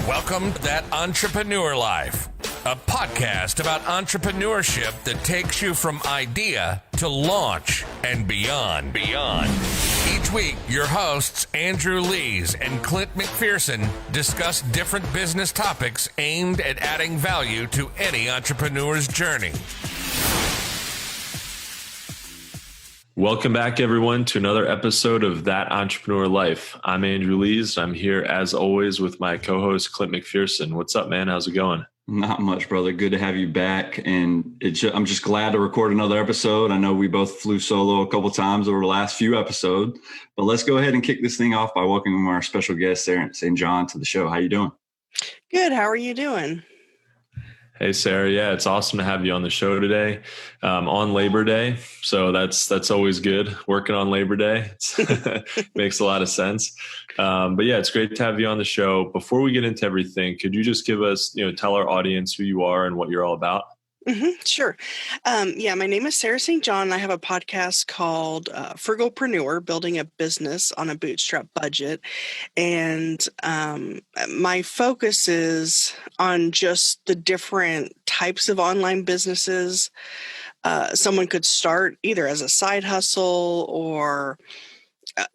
Welcome to That Entrepreneur Life, a podcast about entrepreneurship that takes you from idea to launch and beyond. Each week, your hosts, Andrew Lees and Clint McPherson, discuss different business topics aimed at adding value to any entrepreneur's journey. Welcome back, everyone, to another episode of That Entrepreneur Life. I'm Andrew Lees. I'm here, as always, with my co-host, Clint McPherson. What's up, man? How's it going? Not much, brother. Good to have you back. And I'm just glad to record another episode. I know we both flew solo a couple times over the last few episodes, but let's go ahead and kick this thing off by welcoming our special guest, Sarah St. John, to the show. How you doing? Good. How are you doing? Hey, Sarah. Yeah, it's awesome to have you on the show today on Labor Day. So that's always good. Working on Labor Day makes a lot of sense. But yeah, it's great to have you on the show. Before we get into everything, could you just give us, tell our audience who you are and what you're all about? Sure. My name is Sarah St. John. I have a podcast called Frugalpreneur, Building a Business on a Bootstrapped Budget. And my focus is on just the different types of online businesses someone could start either as a side hustle or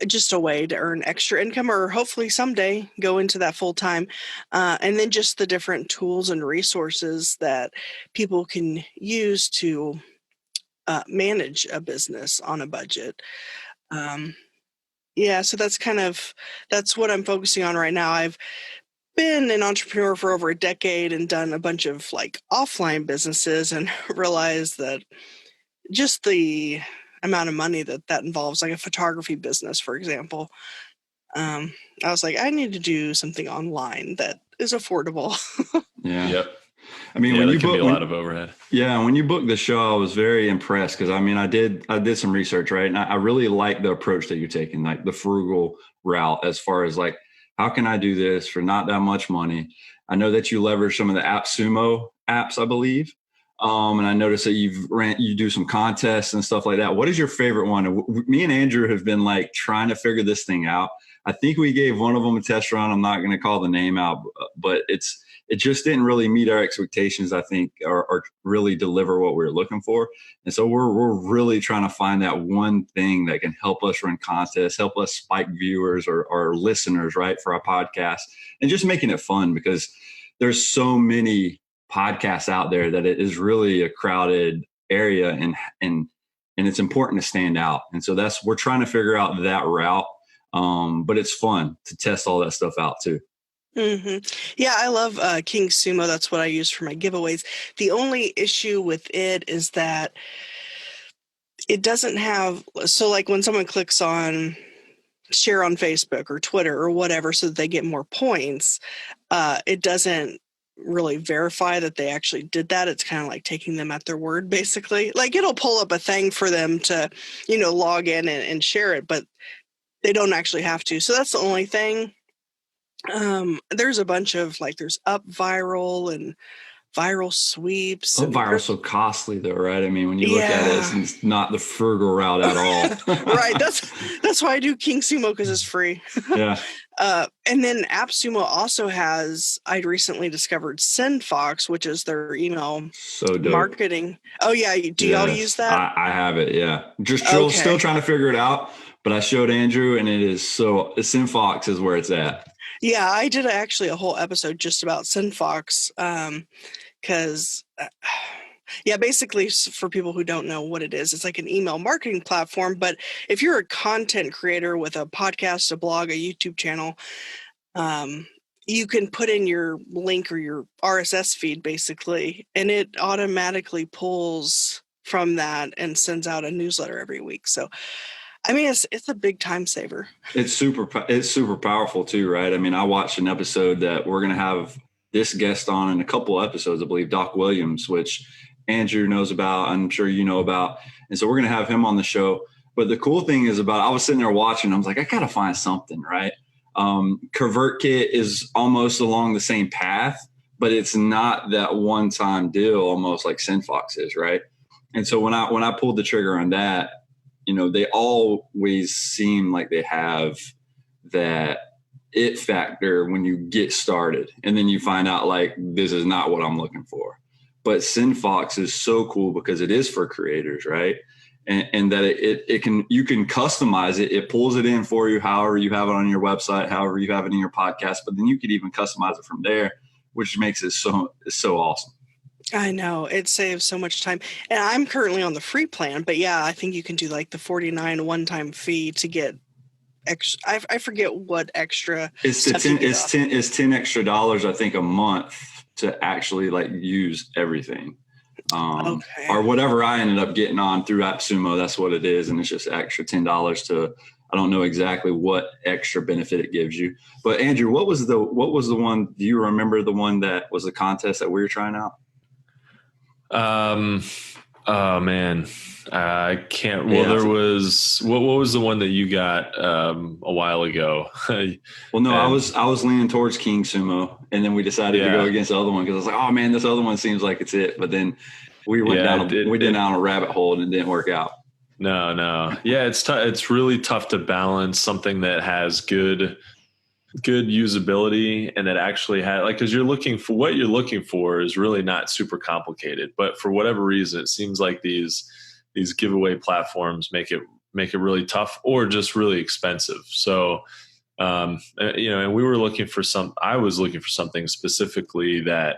just a way to earn extra income, or hopefully someday go into that full time. And then just the different tools and resources that people can use to manage a business on a budget. So that's what I'm focusing on right now. I've been an entrepreneur for over a decade and done a bunch of offline businesses and realized that just the amount of money that involves, like a photography business, for example. I was like, I need to do something online that is affordable. Yeah. Yep. I mean, when you can book be a lot of overhead. Yeah, when you booked the show, I was very impressed because I did some research, right? And I really like the approach that you're taking, like the frugal route, as far as how can I do this for not that much money? I know that you leverage some of the AppSumo apps, I believe. And I noticed that you do some contests and stuff like that. What is your favorite one? Me and Andrew have been trying to figure this thing out. I think we gave one of them a test run. I'm not going to call the name out, but it just didn't really meet our expectations, I think, or really deliver what we were looking for. And so we're really trying to find that one thing that can help us run contests, help us spike viewers or listeners, right, for our podcast, and just making it fun, because there's so many podcasts out there that it is really a crowded area, and it's important to stand out. And so we're trying to figure out that route. But it's fun to test all that stuff out too. Mm-hmm. Yeah, I love King Sumo. That's what I use for my giveaways. The only issue with it is that it doesn't have, when someone clicks on share on Facebook or Twitter or whatever, so that they get more points, it doesn't really verify that they actually did that. It's kind of like taking them at their word, basically. It'll pull up a thing for them to, log in and share it, but they don't actually have to. So that's the only thing. There's a bunch of there's Up Viral and Viral Sweeps. Up Viral's so costly though, right? I mean, when you look at it, it's not the frugal route at all. Right. That's why I do King Sumo, because it's free. Yeah. And then AppSumo also has, I recently discovered SendFox, which is their email marketing. Oh yeah. Do y'all use that? I have it. Yeah. Still trying to figure it out, but I showed Andrew, and SendFox is where it's at. Yeah, I did actually a whole episode just about SendFox, because, basically, for people who don't know what it is, it's like an email marketing platform. But if you're a content creator with a podcast, a blog, a YouTube channel, you can put in your link or your RSS feed, basically, and it automatically pulls from that and sends out a newsletter every week. So, I mean, it's a big time saver. It's super powerful too, right? I mean, I watched an episode that we're going to have this guest on in a couple of episodes, I believe, Doc Williams, which Andrew knows about, I'm sure you know about. And so we're going to have him on the show. But the cool thing is I was sitting there watching, I was like, I got to find something, right? ConvertKit is almost along the same path, but it's not that one-time deal, almost like SendFox is, right? And so when I pulled the trigger on that, they always seem like they have that it factor when you get started. And then you find out like, this is not what I'm looking for. But SendFox is so cool because it is for creators, right? And that you can customize it. It pulls it in for you, however you have it on your website, however you have it in your podcast, but then you could even customize it from there, which makes it so awesome. I know, it saves so much time. And I'm currently on the free plan, but yeah, I think you can do like the $49 one-time fee to get extra. I forget what extra. It's 10 extra dollars, I think, a month to actually like use everything. Okay. Or whatever I ended up getting on through AppSumo, that's what it is. And it's just extra $10 to, I don't know exactly what extra benefit it gives you. But Andrew, what was the one, do you remember the one that was the contest that we were trying out? Oh man, I can't. Well, there was what was the one that you got a while ago? Well, no, I was leaning towards King Sumo, and then we decided to go against the other one because I was like, oh man, this other one seems like it's it. But then we went down a rabbit hole and it didn't work out. No, yeah, it's really tough to balance something that has good usability and that actually had because what you're looking for is really not super complicated, but for whatever reason it seems like these giveaway platforms make it really tough or just really expensive. So and we were I was looking for something specifically that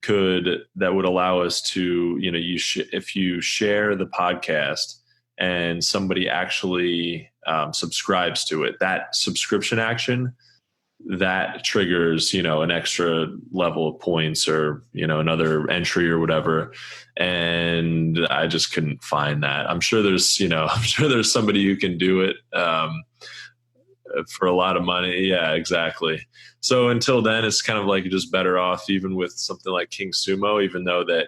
would allow us to, if you share the podcast and somebody actually subscribes to it, that subscription action that triggers, an extra level of points or, another entry or whatever. And I just couldn't find that. I'm sure there's somebody who can do it for a lot of money. Yeah, exactly. So until then, it's kind of like you're just better off even with something like King Sumo, even though that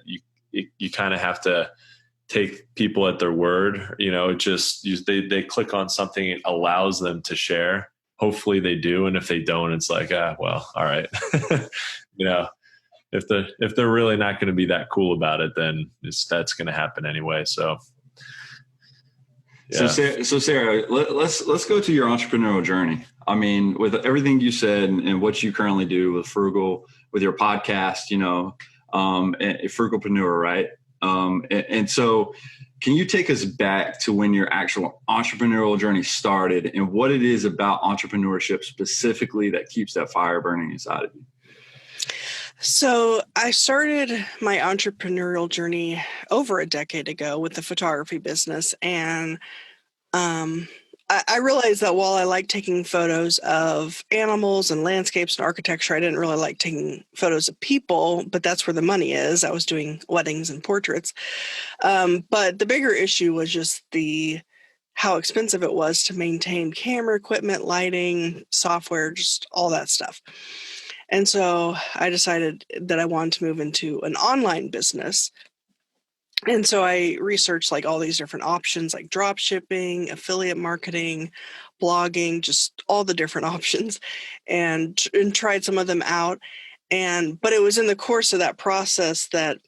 you kind of have to take people at their word, they click on something, it allows them to share. Hopefully they do. And if they don't, it's like, well, all right. If they're really not going to be that cool about it, then that's going to happen anyway. So, yeah. So Sarah, let's go to your entrepreneurial journey. I mean, with everything you said and what you currently do with Frugal, with your podcast, Frugalpreneur, right? And so can you take us back to when your actual entrepreneurial journey started and what it is about entrepreneurship specifically that keeps that fire burning inside of you? So I started my entrepreneurial journey over a decade ago with the photography business. And I realized that while I like taking photos of animals and landscapes and architecture, I didn't really like taking photos of people, but that's where the money is. I was doing weddings and portraits. But the bigger issue was just how expensive it was to maintain camera equipment, lighting, software, just all that stuff. And so I decided that I wanted to move into an online business. And so I researched like all these different options like drop shipping, affiliate marketing, blogging, just all the different options and tried some of them out. But it was in the course of that process that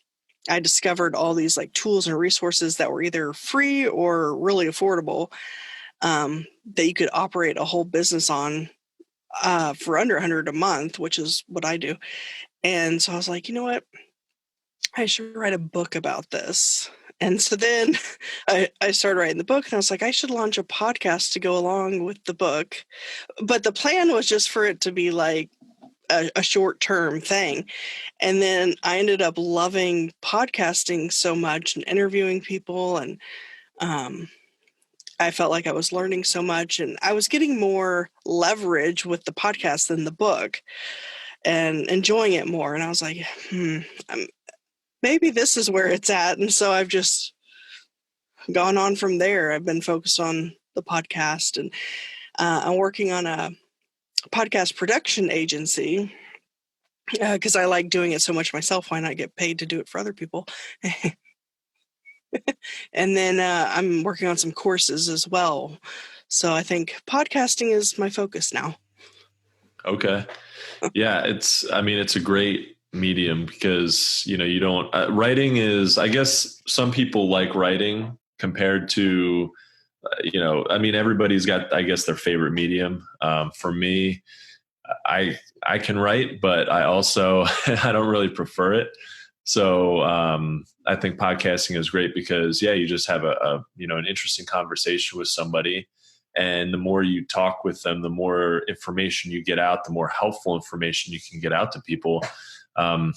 I discovered all these like tools and resources that were either free or really affordable that you could operate a whole business on for under $100 a month, which is what I do. And so I was like, you know what? I should write a book about this. And so then I started writing the book and I was like, I should launch a podcast to go along with the book. But the plan was just for it to be like a short-term thing. And then I ended up loving podcasting so much and interviewing people. And I felt like I was learning so much and I was getting more leverage with the podcast than the book and enjoying it more. And I was like, maybe this is where it's at. And so I've just gone on from there. I've been focused on the podcast and I'm working on a podcast production agency because I like doing it so much myself. Why not get paid to do it for other people? And then I'm working on some courses as well. So I think podcasting is my focus now. Okay. Yeah. It's a great medium because, you don't, writing is, I guess some people like writing compared to, everybody's got, I guess, their favorite medium. For me, I can write, but I also, I don't really prefer it. So I think podcasting is great because, you just have an interesting conversation with somebody. And the more you talk with them, the more information you get out, the more helpful information you can get out to people. And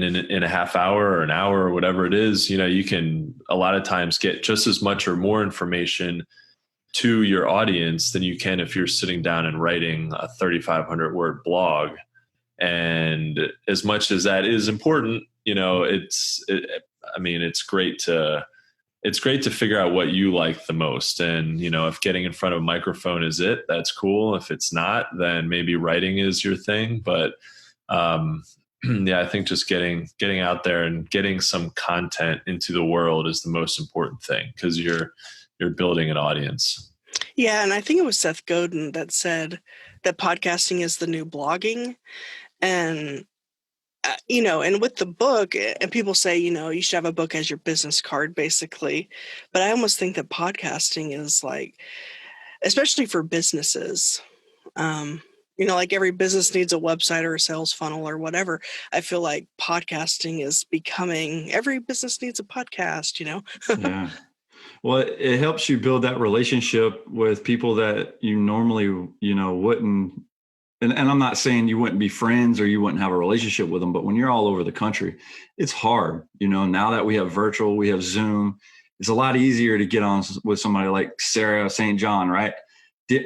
in a half hour or an hour or whatever it is, you can a lot of times get just as much or more information to your audience than you can if you're sitting down and writing a 3,500 word blog. And as much as that is important, it's great to figure out what you like the most. And, if getting in front of a microphone is it, that's cool. If it's not, then maybe writing is your thing. But, I think just getting out there and getting some content into the world is the most important thing, because you're building an audience. Yeah. And I think it was Seth Godin that said that podcasting is the new blogging. And, and with the book, and people say, you should have a book as your business card, basically. But I almost think that podcasting is like, especially for businesses, like every business needs a website or a sales funnel or whatever. I feel like podcasting is becoming, every business needs a podcast, Yeah. Well, it helps you build that relationship with people that you normally, wouldn't. And I'm not saying you wouldn't be friends or you wouldn't have a relationship with them, but when you're all over the country, it's hard. Now that we have virtual, we have Zoom, it's a lot easier to get on with somebody like Sarah St. John, right?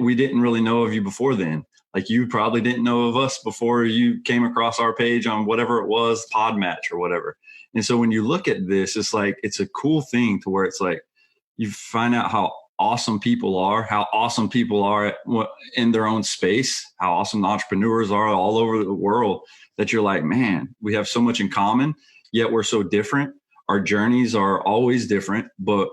We didn't really know of you before then. Like, you probably didn't know of us before you came across our page on whatever it was, Podmatch or whatever. And so when you look at this, it's like, it's a cool thing to where it's like, you find out how awesome people are in their own space, how awesome the entrepreneurs are all over the world, that you're like, man, we have so much in common, yet we're so different. Our journeys are always different, but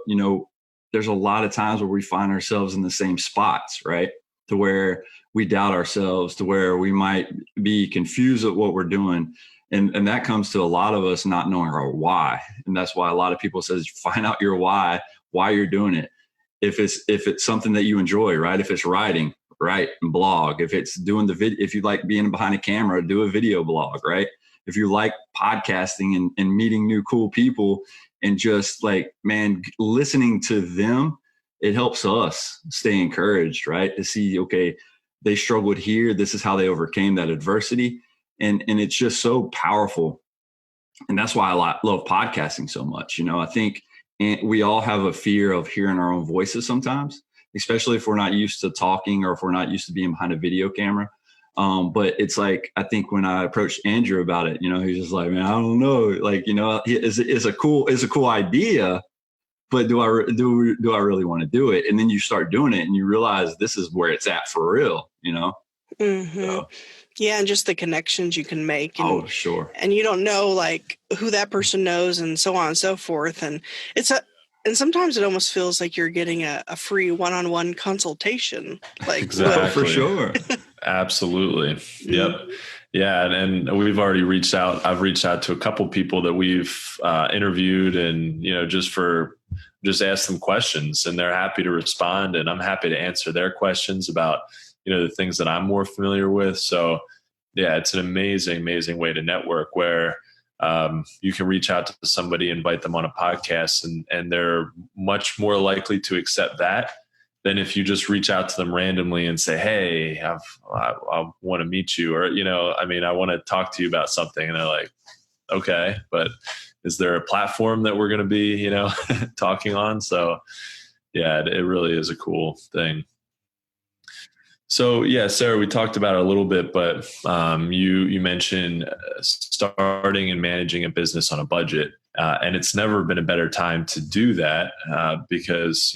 there's a lot of times where we find ourselves in the same spots, right? To where we doubt ourselves, to where we might be confused at what we're doing. And that comes to a lot of us not knowing our why. And that's why a lot of people says, find out your why you're doing it. If it's something that you enjoy, right? If it's writing, write and blog. If it's doing if you like being behind a camera, do a video blog, right? If you like podcasting and meeting new cool people and just like, man, listening to them, it helps us stay encouraged, right? To see, okay, they struggled here. This is how they overcame that adversity. And it's just so powerful. And that's why I love podcasting so much. I think we all have a fear of hearing our own voices sometimes, especially if we're not used to talking or if we're not used to being behind a video camera. But it's like, I think when I approached Andrew about it, he's just like, man, I don't know. Like, it's a cool idea, but do I really want to do it? And then you start doing it and you realize this is where it's at for real, Mm-hmm. So. Yeah. And just the connections you can make. And, sure. And you don't know like who that person knows and so on and so forth. And and sometimes it almost feels like you're getting a free one-on-one consultation. Like, exactly. For sure. Absolutely. Yep. Yeah. And we've already reached out. I've reached out to a couple people that we've interviewed and, just ask them questions, and they're happy to respond. And I'm happy to answer their questions about, the things that I'm more familiar with. So yeah, it's an amazing way to network where you can reach out to somebody, invite them on a podcast, and they're much more likely to accept that than if you just reach out to them randomly and say, hey, I want to meet you, or, I want to talk to you about something. And they're like, okay, but is there a platform that we're going to be, talking on? So yeah, it really is a cool thing. So yeah, Sarah, we talked about it a little bit, but you mentioned starting and managing a business on a budget, and it's never been a better time to do that because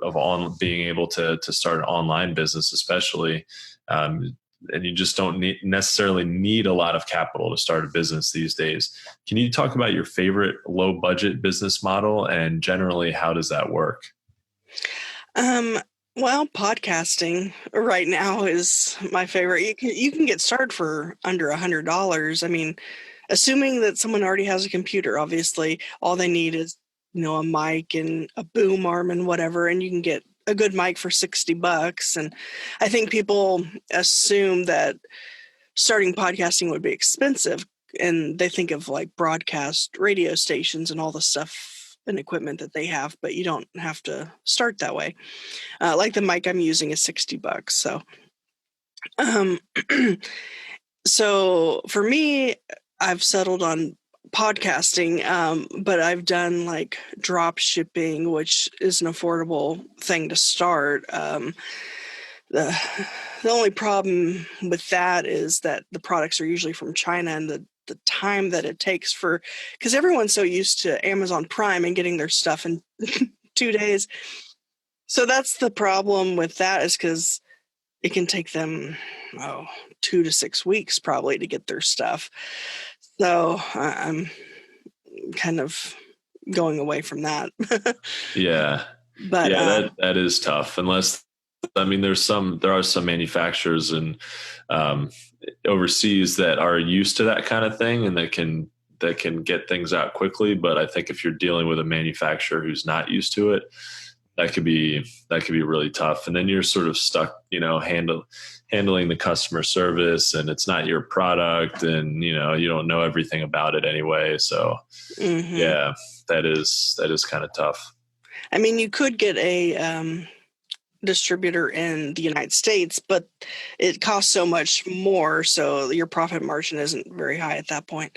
of being able to start an online business, especially, and you just don't necessarily need a lot of capital to start a business these days. Can you talk about your favorite low budget business model, and generally how does that work? Well, podcasting right now is my favorite. You can get started for under $100. I mean, assuming that someone already has a computer, obviously, all they need is, a mic and a boom arm and whatever, and you can get a good mic for $60. And I think people assume that starting podcasting would be expensive, and they think of like broadcast radio stations and all the stuff and equipment that they have, but you don't have to start that way. Like the mic I'm using is $60. So, so for me, I've settled on podcasting, but I've done like drop shipping, which is an affordable thing to start. The only problem with that is that the products are usually from China, and the time that it takes because everyone's so used to Amazon Prime and getting their stuff in 2 days. So that's the problem with that, is because it can take them 2 to 6 weeks probably to get their stuff. So I'm kind of going away from that. Yeah. But that is tough, unless, I mean, there are some manufacturers and overseas that are used to that kind of thing, and that can get things out quickly. But I think if you're dealing with a manufacturer who's not used to it, that could be really tough. And then you're sort of stuck, handling the customer service, and it's not your product, and you don't know everything about it anyway. So yeah, that is kind of tough. I mean, you could get a distributor in the United States, but it costs so much more, so your profit margin isn't very high at that point.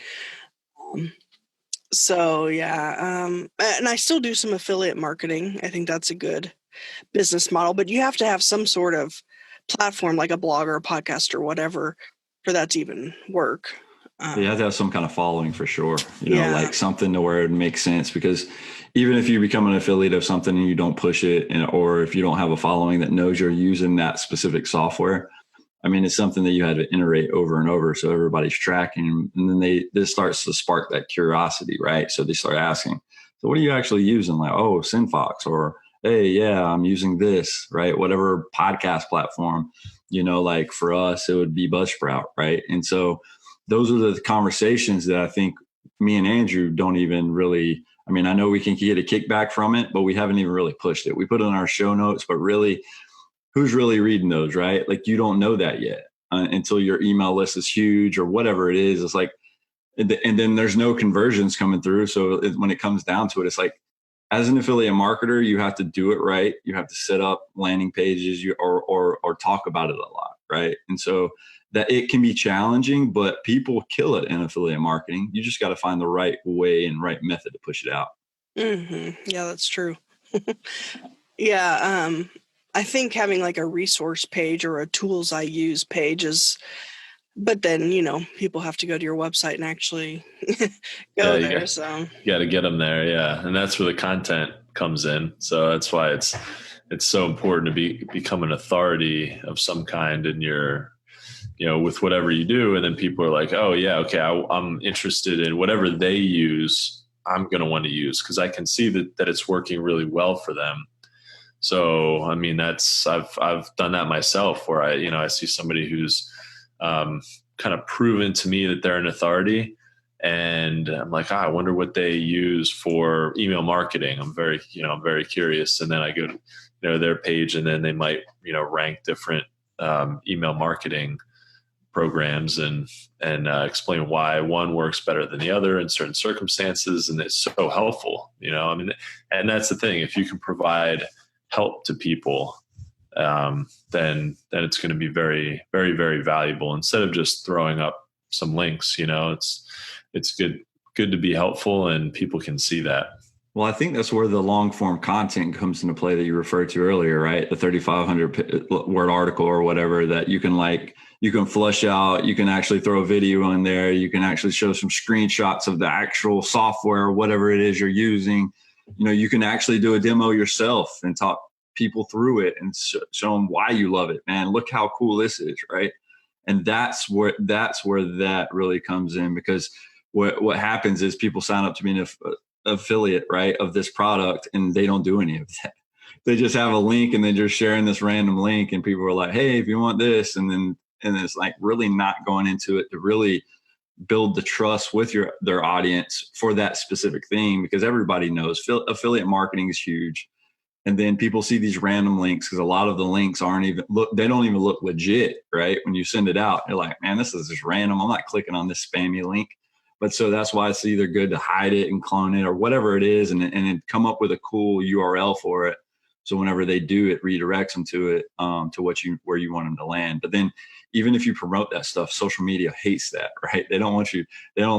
So yeah, and I still do some affiliate marketing. I think that's a good business model, but you have to have some sort of platform, like a blog or a podcast or whatever, for that to even work. You have to have some kind of following for sure, like something to where it makes sense, because even if you become an affiliate of something and you don't push it, or if you don't have a following that knows you're using that specific software, I mean, it's something that you had to iterate over and over. So everybody's tracking, and then this starts to spark that curiosity, right? So they start asking, so what are you actually using? Like, oh, Synfox, or, hey, yeah, I'm using this, right? Whatever podcast platform, like for us, it would be Buzzsprout, right? And so those are the conversations that I think me and Andrew don't even really, I mean, I know we can get a kickback from it, but we haven't even really pushed it. We put it in our show notes, but really, who's really reading those, right? Like, you don't know that yet until your email list is huge or whatever it is. It's like, and then there's no conversions coming through. So when it comes down to it, it's like, as an affiliate marketer, you have to do it right. You have to set up landing pages or talk about it a lot, right? And so that it can be challenging, but people kill it in affiliate marketing. You just got to find the right way and right method to push it out. Yeah, that's true. Yeah. I think having like a resource page or a tools I use page is, but then, people have to go to your website and actually go there. So you got to get them there. Yeah. And that's where the content comes in. So that's why it's so important to become an authority of some kind in your, with whatever you do. And then people are like, oh yeah, okay, I'm interested in whatever they use, I'm going to want to use, because I can see that it's working really well for them. So, I mean, I've done that myself, where I see somebody who's kind of proven to me that they're an authority, and I'm like, I wonder what they use for email marketing. I'm very curious. And then I go to their page, and then they might, rank different email marketing programs and explain why one works better than the other in certain circumstances. And it's so helpful, I mean, and that's the thing. If you can provide help to people, then it's going to be very, very, very valuable, instead of just throwing up some links. It's good to be helpful, and people can see that. Well, I think that's where the long form content comes into play that you referred to earlier, right? The 3,500 word article or whatever that you can flush out. You can actually throw a video in there. You can actually show some screenshots of the actual software or whatever it is you're using. You can actually do a demo yourself and talk people through it and show them why you love it. Man, look how cool this is, right? And that's where that really comes in, because what happens is people sign up to be an affiliate, right, of this product, and they don't do any of that. They just have a link, and then just sharing this random link, and people are like, hey, if you want this, and it's like really not going into it to really build the trust with their audience for that specific thing, because everybody knows affiliate marketing is huge. And then people see these random links because a lot of the links they don't even look legit, right? When you send it out, you're like, man, this is just random. I'm not clicking on this spammy link. But so that's why it's either good to hide it and clone it or whatever it is, and then come up with a cool URL for it. So whenever they do, it redirects them to it, to where you want them to land. But then even if you promote that stuff, social media hates that, right? They don't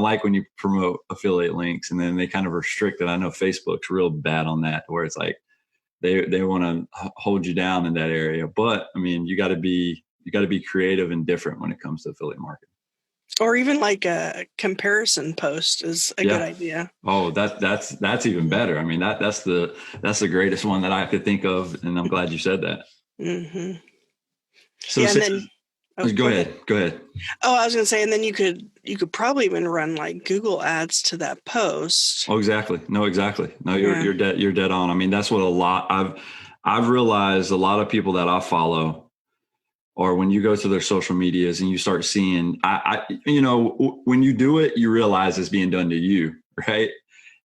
like when you promote affiliate links, and then they kind of restrict it. I know Facebook's real bad on that, where it's like they want to hold you down in that area. But I mean, you got to be creative and different when it comes to affiliate marketing. Or even like a comparison post is a good idea. Oh, that's even better. I mean, that's the greatest one that I could think of, and I'm glad you said that. Mm-hmm. So go ahead. Oh, I was going to say, and then you could probably even run like Google ads to that post. Oh, exactly. No, you're dead on. I mean, that's what I've realized a lot of people that I follow, or when you go to their social medias and you start seeing, when you do it, you realize it's being done to you, right?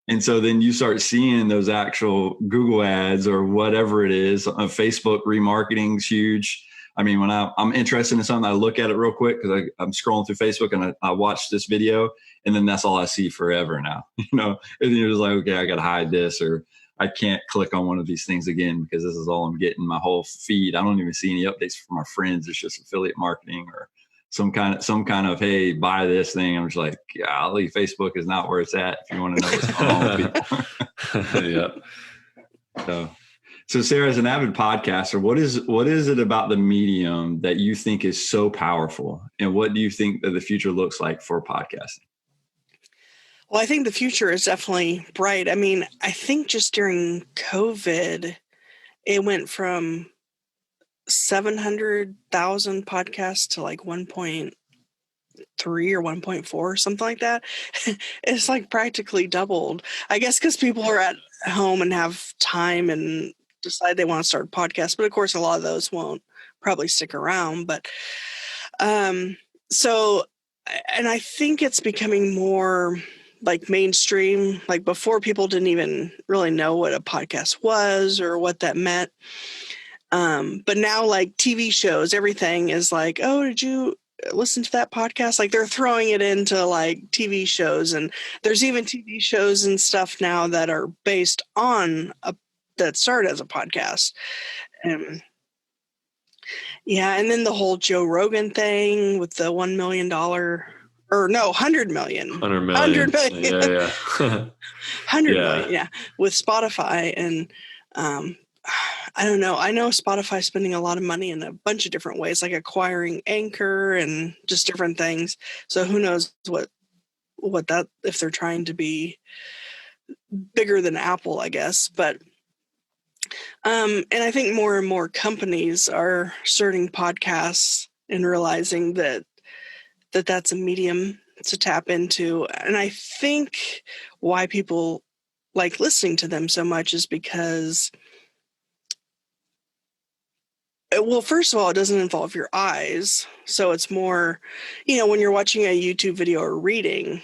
And so then you start seeing those actual Google ads or whatever it is. Facebook remarketing is huge. I mean, when I'm interested in something, I look at it real quick because I'm scrolling through Facebook and I watch this video, and then that's all I see forever now. And you're just like, okay, I got to hide this, or I can't click on one of these things again because this is all I'm getting. My whole feed, I don't even see any updates from my friends. It's just affiliate marketing or some kind of, hey, buy this thing. I'm just like, golly, Facebook is not where it's at if you want to know what's going on with people. So Sarah, as an avid podcaster, what is it about the medium that you think is so powerful? And what do you think that the future looks like for podcasting? Well, I think the future is definitely bright. I mean, I think just during COVID, it went from 700,000 podcasts to like 1.3 or 1.4, something like that. It's like practically doubled. I guess because people are at home and have time and decide they want to start a podcast. But of course, a lot of those won't probably stick around. But so, and I think it's becoming more like mainstream. Like before, people didn't even really know what a podcast was or what that meant. But now, like TV shows, everything is like, oh, did you listen to that podcast? Like they're throwing it into like TV shows, and there's even TV shows and stuff now that are based on that started as a podcast. And then the whole Joe Rogan thing with the $1 million. Or no, 100 million. 100 million. 100 million. Yeah. 100 million, yeah. With Spotify. And I don't know. I know Spotify spending a lot of money in a bunch of different ways, like acquiring Anchor and just different things. So who knows what that, if they're trying to be bigger than Apple, I guess. But and I think more and more companies are starting podcasts and realizing that that's a medium to tap into. And I think why people like listening to them so much is because, well, first of all, it doesn't involve your eyes. So it's more, when you're watching a YouTube video or reading,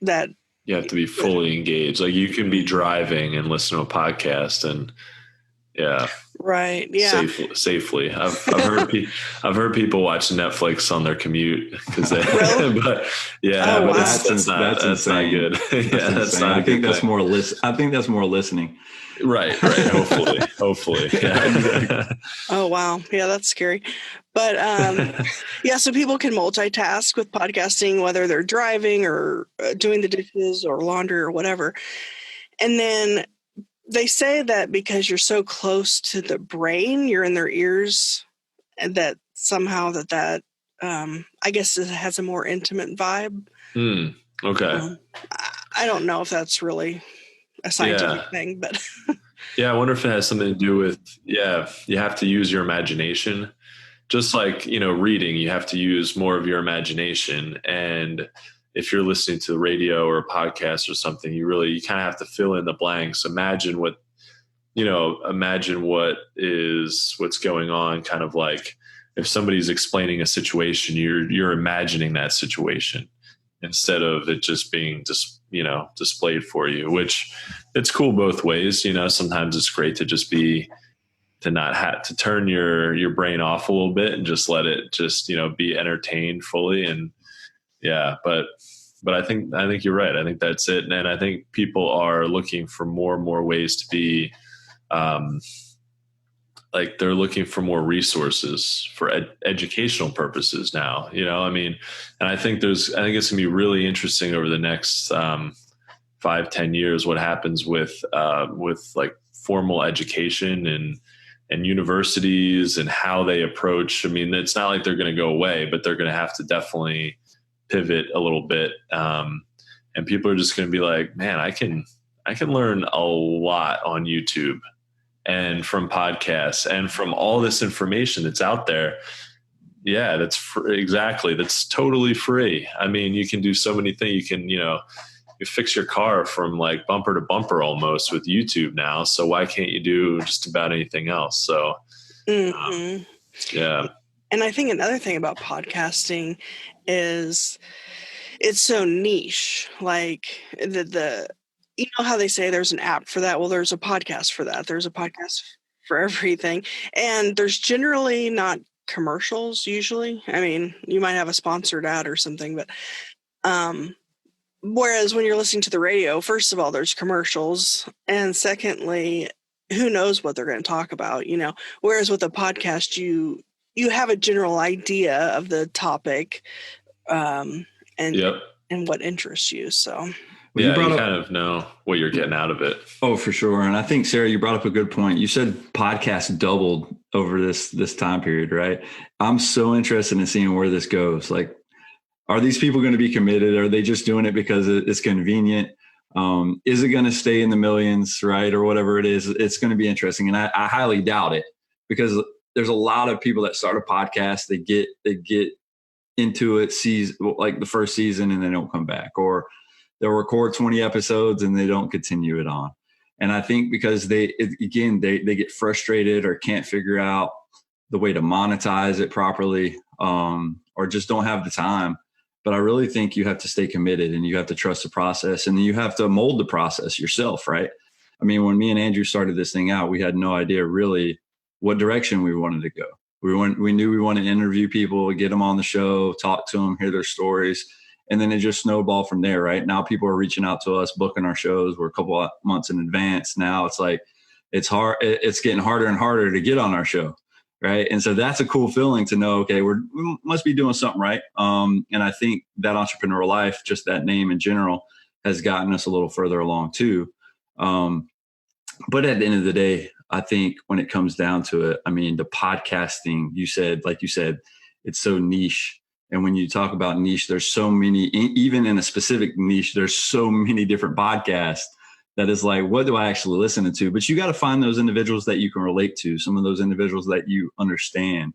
that you have to be fully engaged. Like you can be driving and listen to a podcast and right. Yeah. Safely. I've heard people watch Netflix on their commute because really? But that's not good. That's not. I think that's more listening. Right. Hopefully. Yeah. Oh, wow. Yeah, that's scary. But so people can multitask with podcasting, whether they're driving or doing the dishes or laundry or whatever. And then they say that because you're so close to the brain, you're in their ears, and that somehow that I guess it has a more intimate vibe. Okay. I don't know if that's really a scientific thing, but I wonder if it has something to do with, you have to use your imagination. Just like, reading, you have to use more of your imagination. And if you're listening to the radio or a podcast or something, you kind of have to fill in the blanks. Imagine what's going on. Kind of like if somebody's explaining a situation, you're imagining that situation instead of it just being just displayed for you, which it's cool both ways. Sometimes it's great to just to not have to turn your brain off a little bit and just let it just, be entertained fully. And yeah, but I think you're right. I think that's it. And I think people are looking for more and more ways to be, they're looking for more resources for educational purposes now, and I think it's going to be really interesting over the next 5-10 years, what happens with like formal education and universities and how they approach. It's not like they're going to go away, but they're going to have to definitely pivot a little bit. And people are just going to be like, man, I can learn a lot on YouTube and from podcasts and from all this information that's out there. Yeah, that's exactly. That's totally free. You can do so many things. You can, you fix your car from like bumper to bumper almost with YouTube now. So why can't you do just about anything else? So, yeah. And I think another thing about podcasting is it's so niche. Like how they say there's an app for that? Well, there's a podcast for that. There's a podcast for everything. And there's generally not commercials usually. You might have a sponsored ad or something, but whereas when you're listening to the radio, first of all, there's commercials. And secondly, who knows what they're going to talk about, whereas with a podcast, you have a general idea of the topic and what interests you. So you kind of know what you're getting out of it. Oh, for sure. And I think, Sarah, you brought up a good point. You said podcasts doubled over this time period, right? I'm so interested in seeing where this goes. Like, are these people going to be committed? Are they just doing it because it's convenient? Is it going to stay in the millions, right? Or whatever it is, it's going to be interesting. And I highly doubt it, because there's a lot of people that start a podcast, they get into it, like the first season, and they don't come back, or they'll record 20 episodes and they don't continue it on. And I think because they get frustrated or can't figure out the way to monetize it properly, or just don't have the time. But I really think you have to stay committed, and you have to trust the process, and you have to mold the process yourself, right? When me and Andrew started this thing out, we had no idea really what direction we wanted to go. We knew we wanted to interview people, get them on the show, talk to them, hear their stories. And then it just snowballed from there, right? Now people are reaching out to us, booking our shows. We're a couple of months in advance. Now it's like, it's getting harder and harder to get on our show, right? And so that's a cool feeling to know, okay, we must be doing something right. And I think that Entrepreneurial Life, just that name in general, has gotten us a little further along too. But at the end of the day, I think when it comes down to it, the podcasting, like you said, it's so niche. And when you talk about niche, there's so many, even in a specific niche, there's so many different podcasts that is like, what do I actually listen to? But you got to find those individuals that you can relate to, some of those individuals that you understand.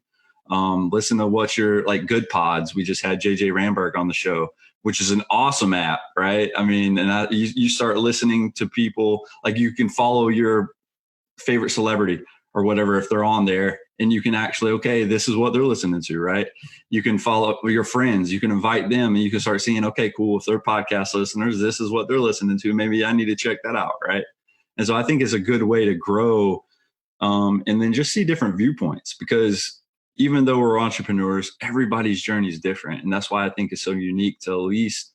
Listen to what your Good Pods. We just had JJ Ramberg on the show, which is an awesome app, right? You start listening to people, like you can follow your favorite celebrity or whatever if they're on there, and you can actually, okay, this is what they're listening to, right? You can follow your friends, you can invite them, and you can start seeing, okay, cool, if they're podcast listeners, this is what they're listening to. Maybe I need to check that out, right? And so I think it's a good way to grow, and then just see different viewpoints, because even though we're entrepreneurs, everybody's journey is different. And that's why I think it's so unique to at least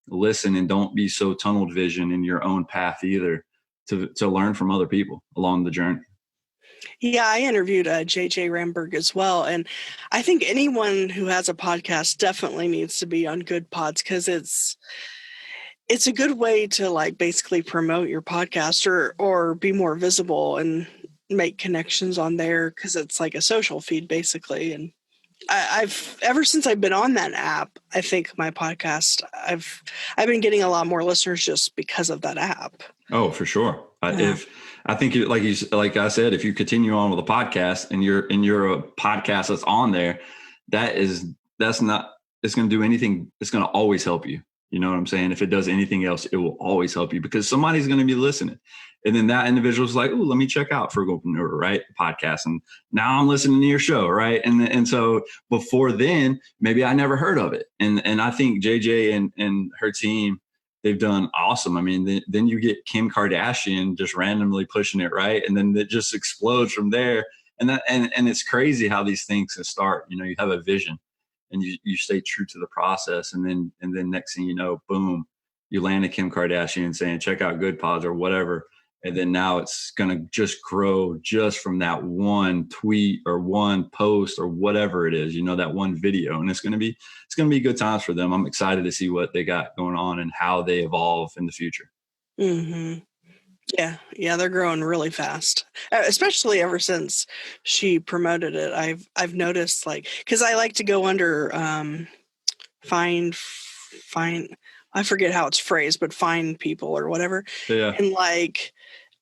listen and don't be so tunnel vision in your own path either, to learn from other people along the journey. Yeah, I interviewed JJ Ramberg as well. And I think anyone who has a podcast definitely needs to be on Good Pods, because it's a good way to basically promote your podcast or be more visible and make connections on there, because it's like a social feed basically. And I've ever since I've been on that app, I think my podcast, I've been getting a lot more listeners just because of that app. Oh, for sure. Yeah. I think like I said, if you continue on with a podcast and you're a podcast that's on there, it's going to do anything. It's going to always help you. You know what I'm saying? If it does anything else, it will always help you, because somebody's going to be listening. And then that individual's like, oh, let me check out Frugalpreneur, right? Podcast. And now I'm listening to your show, right? And so before then, maybe I never heard of it. And I think JJ and her team they've done awesome. I mean, then you get Kim Kardashian just randomly pushing it, right? And then it just explodes from there. And it's crazy how these things can start. You know, you have a vision and you stay true to the process. And then next thing you know, boom, you land a Kim Kardashian saying, check out Good Pods or whatever. And then now it's going to just grow just from that one tweet or one post or whatever it is, you know, that one video. And it's going to be good times for them. I'm excited to see what they got going on and how they evolve in the future. Mm-hmm. Yeah, they're growing really fast, especially ever since she promoted it. I've noticed, like, because I like to go under find. I forget how it's phrased, but find people or whatever. Yeah. And like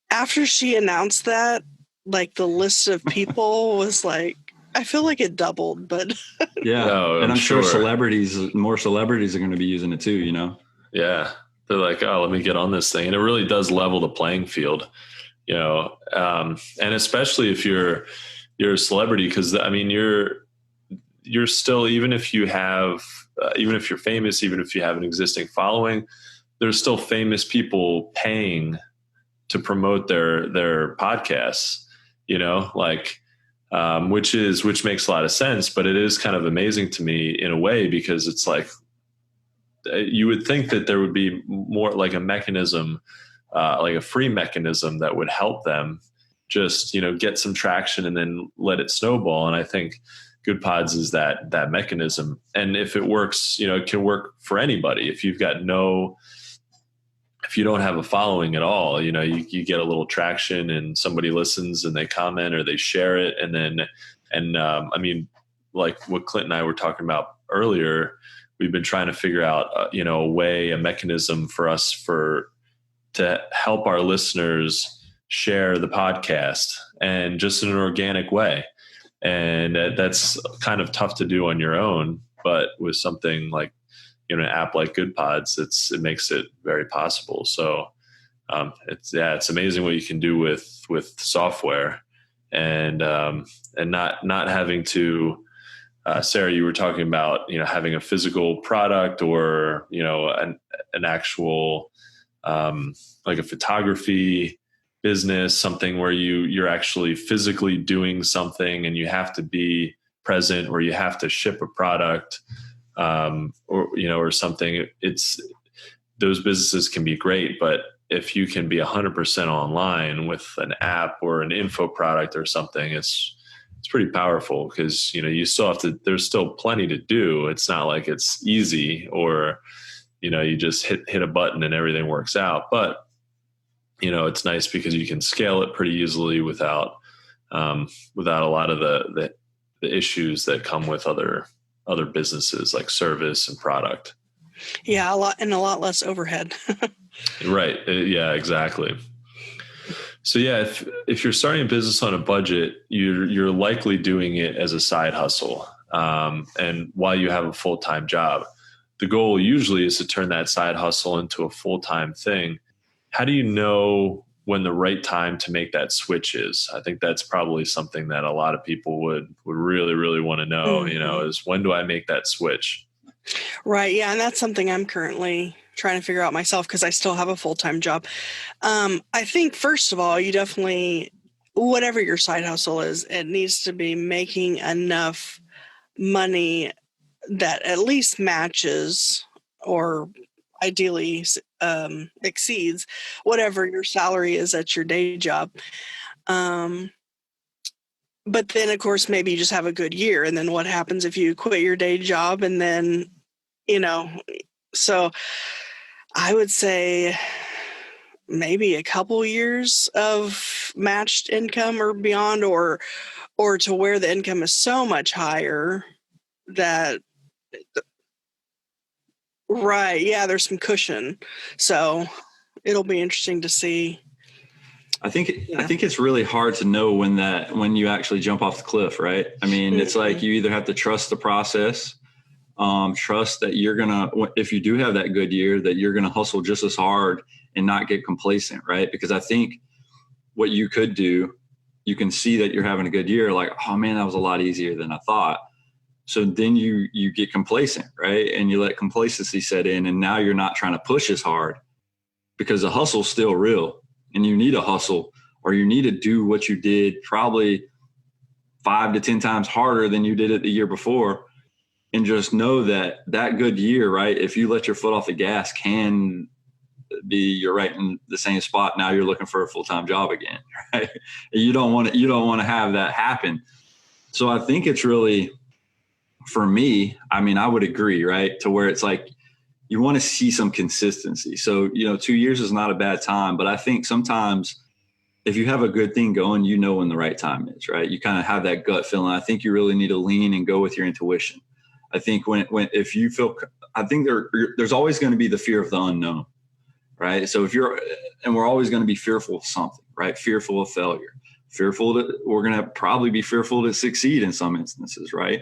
after she announced that, like the list of people was like, I feel like it doubled, but yeah. No, and I'm sure more celebrities are going to be using it too, you know? Yeah. They're like, oh, let me get on this thing. And it really does level the playing field, you know? And especially if you're a celebrity, because I mean, you're still, even if you're famous, even if you have an existing following, there's still famous people paying to promote their podcasts, you know, like, which makes a lot of sense, but it is kind of amazing to me in a way, because it's like, you would think that there would be more like a mechanism, like a free mechanism that would help them just, you know, get some traction and then let it snowball. And I think Good Pods is that mechanism. And if it works, you know, it can work for anybody. If you don't have a following at all, you know, you get a little traction and somebody listens and they comment or they share it. I mean, like what Clint and I were talking about earlier, we've been trying to figure out, you know, a mechanism for us to help our listeners share the podcast, and just in an organic way. And that's kind of tough to do on your own, but with something like, you know, an app like Good Pods, it makes it very possible. So it's amazing what you can do with software, and not having to. Sarah, you were talking about, you know, having a physical product or, you know, an actual like a photography business, something where you're actually physically doing something and you have to be present, or you have to ship a product, or, you know, or something. Those businesses can be great, but if you can be 100% online with an app or an info product or something, it's pretty powerful, because, you know, you still have to, there's still plenty to do. It's not like it's easy, or, you know, you just hit a button and everything works out. But, you know, it's nice because you can scale it pretty easily without a lot of the issues that come with other businesses like service and product. Yeah, a lot less overhead. Right. Yeah, exactly. So yeah, if you're starting a business on a budget, you're likely doing it as a side hustle, and while you have a full-time job. The goal usually is to turn that side hustle into a full-time thing. How do you know when the right time to make that switch is? I think that's probably something that a lot of people would really, really want to know, you know, is when do I make that switch? Right. Yeah. And that's something I'm currently trying to figure out myself, because I still have a full-time job. I think, first of all, you definitely, whatever your side hustle is, it needs to be making enough money that at least matches, or ideally exceeds, whatever your salary is at your day job. But then, of course, maybe you just have a good year. And then what happens if you quit your day job? And then, you know, so I would say maybe a couple years of matched income or beyond, or to where the income is so much higher that, right. Yeah. There's some cushion. So it'll be interesting to see. I think it's really hard to know when you actually jump off the cliff, right? I mean, it's like you either have to trust the process, trust that you're gonna, if you do have that good year, that you're gonna hustle just as hard and not get complacent, right? Because I think what you could do, you can see that you're having a good year, like, oh man, that was a lot easier than I thought. So then you get complacent, right? And you let complacency set in, and now you're not trying to push as hard because the hustle's still real, and you need a hustle, or you need to do what you did probably 5 to 10 times harder than you did it the year before. And just know that good year, right? If you let your foot off the gas, can be you're right in the same spot. Now you're looking for a full-time job again, right? You don't want to have that happen. So I think it's really, for me, I mean, I would agree, right? To where it's like, you want to see some consistency. So, 2 years is not a bad time, but I think sometimes if you have a good thing going, when the right time is, right? You kind of have that gut feeling. I think you really need to lean and go with your intuition. I think if you feel, I think there's always going to be the fear of the unknown, right? So and we're always going to be fearful of something, right? Fearful of failure, we're going to probably be fearful to succeed in some instances, right?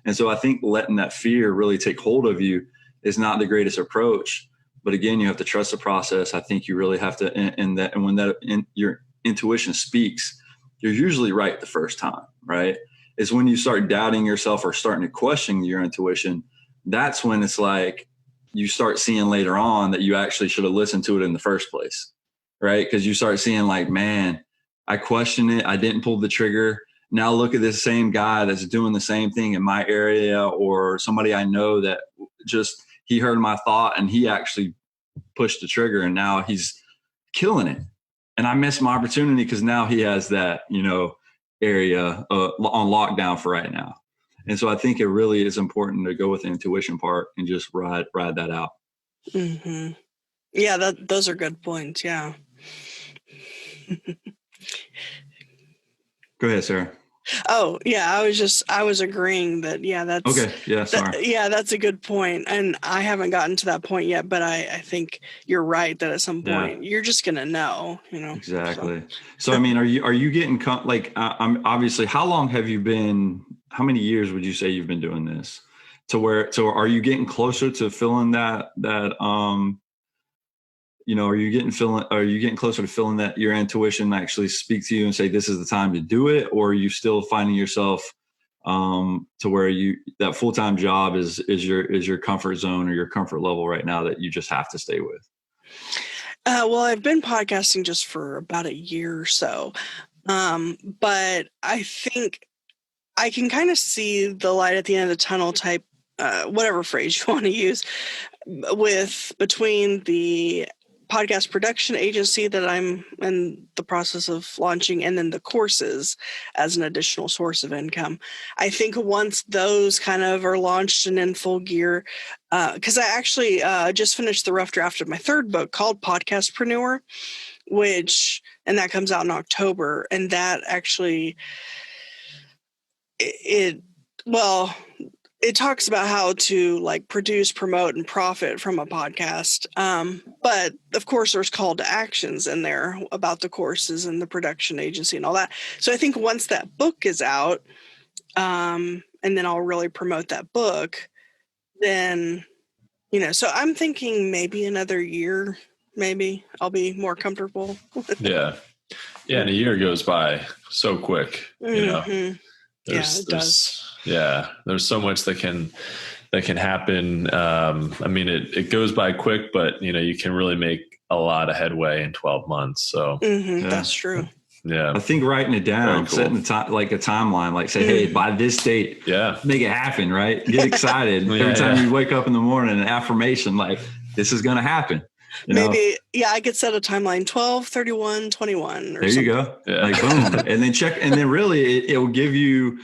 And so I think letting that fear really take hold of you is not the greatest approach. But again, you have to trust the process. I think you really have to, and when your intuition speaks, you're usually right the first time, right? It's when you start doubting yourself or starting to question your intuition, that's when it's like you start seeing later on that you actually should have listened to it in the first place, right? Because you start seeing like, man, I questioned it. I didn't pull the trigger. Now look at this same guy that's doing the same thing in my area, or somebody I know that just, he heard my thought and he actually pushed the trigger, and now he's killing it. And I missed my opportunity because now he has that, area on lockdown for right now. And so I think it really is important to go with the intuition part and just ride that out. Mm-hmm. Yeah, those are good points. Yeah. Go ahead, Sarah. Oh, yeah. I was agreeing that, yeah, that's okay. Yeah. Sorry. That's a good point. And I haven't gotten to that point yet, but I think you're right that at some point you're just going to know, Exactly. So, I mean, are you getting I'm obviously, how many years would you say you've been doing this so are you getting closer to filling that, are you getting closer to feeling that your intuition actually speak to you and say, this is the time to do it? Or are you still finding yourself to where that full-time job is your comfort zone or your comfort level right now that you just have to stay with? Well, I've been podcasting just for about a year or so. But I think I can kind of see the light at the end of the tunnel type, whatever phrase you want to use, between the podcast production agency that I'm in the process of launching, and then the courses as an additional source of income. I think once those kind of are launched and in full gear, because I actually just finished the rough draft of my third book called Podcastpreneur, and that comes out in October. And that actually, it talks about how to produce, promote, and profit from a podcast. But of course, there's call to actions in there about the courses and the production agency and all that. So I think once that book is out, and then I'll really promote that book, then, so I'm thinking maybe another year, maybe I'll be more comfortable. Yeah. Yeah. And a year goes by so quick, Mm-hmm. It does. Yeah, there's so much that can happen. I mean, it goes by quick, but you can really make a lot of headway in 12 months. So That's true. Yeah, I think writing it down, cool. Setting a timeline, say, hey, by this date, make it happen, right? Get excited every time you wake up in the morning. An affirmation this is going to happen. Maybe, I could set a timeline 12, 31, 21 or there something. You go. Yeah. Boom. And then check. And then really it will give you